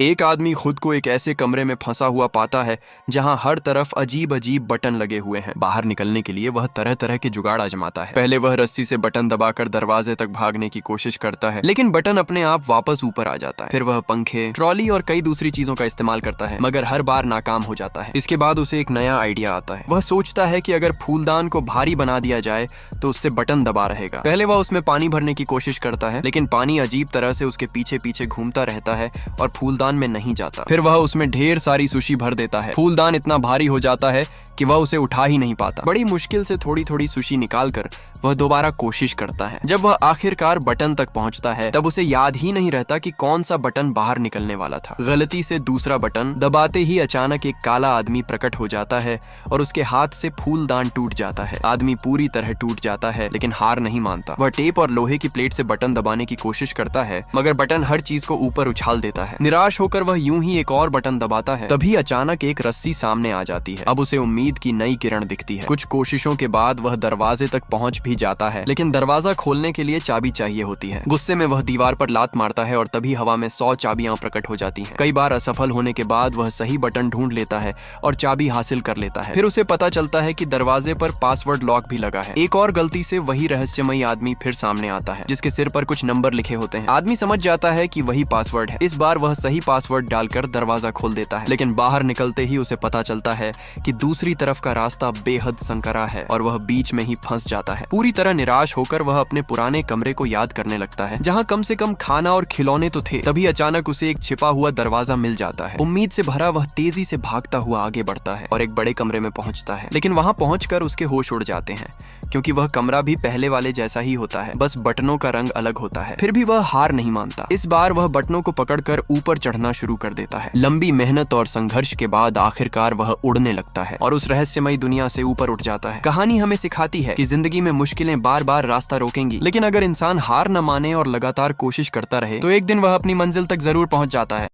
एक आदमी खुद को एक ऐसे कमरे में फंसा हुआ पाता है जहां हर तरफ अजीब अजीब बटन लगे हुए हैं। बाहर निकलने के लिए वह तरह तरह के जुगाड़ आजमाता है। पहले वह रस्सी से बटन दबाकर दरवाजे तक भागने की कोशिश करता है, लेकिन बटन अपने आप वापस ऊपर आ जाता है। फिर वह पंखे, ट्रॉली और कई दूसरी चीजों का इस्तेमाल करता है, मगर हर बार नाकाम हो जाता है। इसके बाद उसे एक नया आइडिया आता है। वह सोचता है कि अगर फूलदान को भारी बना दिया जाए तो उससे बटन दबा रहेगा। पहले वह उसमें पानी भरने की कोशिश करता है, लेकिन पानी अजीब तरह से उसके पीछे पीछे घूमता रहता है और फूलदान में नहीं जाता। फिर वह उसमें ढेर सारी सुशी भर देता है। फूलदान इतना भारी हो जाता है कि वह उसे उठा ही नहीं पाता। बड़ी मुश्किल से थोड़ी थोड़ी सुशी निकालकर वह दोबारा कोशिश करता है। जब वह आखिरकार बटन तक पहुंचता है तब उसे याद ही नहीं रहता कि कौन सा बटन बाहर निकलने वाला था। गलती से दूसरा बटन दबाते ही अचानक एक काला आदमी प्रकट हो जाता है और उसके हाथ से फूलदान टूट जाता है। आदमी पूरी तरह टूट जाता है, लेकिन हार नहीं मानता। वह टेप और लोहे की प्लेट से बटन दबाने की कोशिश करता है, मगर बटन हर चीज को ऊपर उछाल देता है। निराश होकर वह यूं ही एक और बटन दबाता है, तभी अचानक एक रस्सी सामने आ जाती है। अब उसे उम्मीद की नई किरण दिखती है। कुछ कोशिशों के बाद वह दरवाजे तक पहुंच भी जाता है, लेकिन दरवाजा खोलने के लिए चाबी चाहिए होती है। गुस्से में वह दीवार पर लात मारता है और तभी हवा में 100 चाबियां प्रकट हो जाती हैं। कई बार असफल होने के बाद वह सही बटन ढूंढ लेता है और चाबी हासिल कर लेता है। फिर उसे पता चलता है कि दरवाजे पर पासवर्ड लॉक भी लगा है। एक और गलती से वही रहस्यमयी आदमी फिर सामने आता है, जिसके सिर पर कुछ नंबर लिखे होते हैं। आदमी समझ जाता है कि वही पासवर्ड है। इस बार वह सही पासवर्ड डालकर दरवाजा खोल देता है, लेकिन बाहर निकलते ही उसे पता चलता है कि दूसरी तरफ का रास्ता बेहद संकरा है और वह बीच में ही फंस जाता है। पूरी तरह निराश होकर वह अपने पुराने कमरे को याद करने लगता है, जहां कम से कम खाना और खिलौने तो थे। तभी अचानक उसे एक छिपा हुआ दरवाजा मिल जाता है। उम्मीद से भरा वह तेजी से भागता हुआ आगे बढ़ता है और एक बड़े कमरे में पहुंचता है, लेकिन वहां पहुंचकर उसके होश उड़ जाते हैं, क्योंकि वह कमरा भी पहले वाले जैसा ही होता है, बस बटनों का रंग अलग होता है। फिर भी वह हार नहीं मानता। इस बार वह बटनों को पकड़कर ऊपर चढ़ना शुरू कर देता है। लंबी मेहनत और संघर्ष के बाद आखिरकार वह उड़ने लगता है और उस रहस्यमयी दुनिया से ऊपर उठ जाता है। कहानी हमें सिखाती है कि जिंदगी में मुश्किलें बार बार रास्ता रोकेंगी, लेकिन अगर इंसान हार न माने और लगातार कोशिश करता रहे तो एक दिन वह अपनी मंजिल तक जरूर पहुंच जाता है।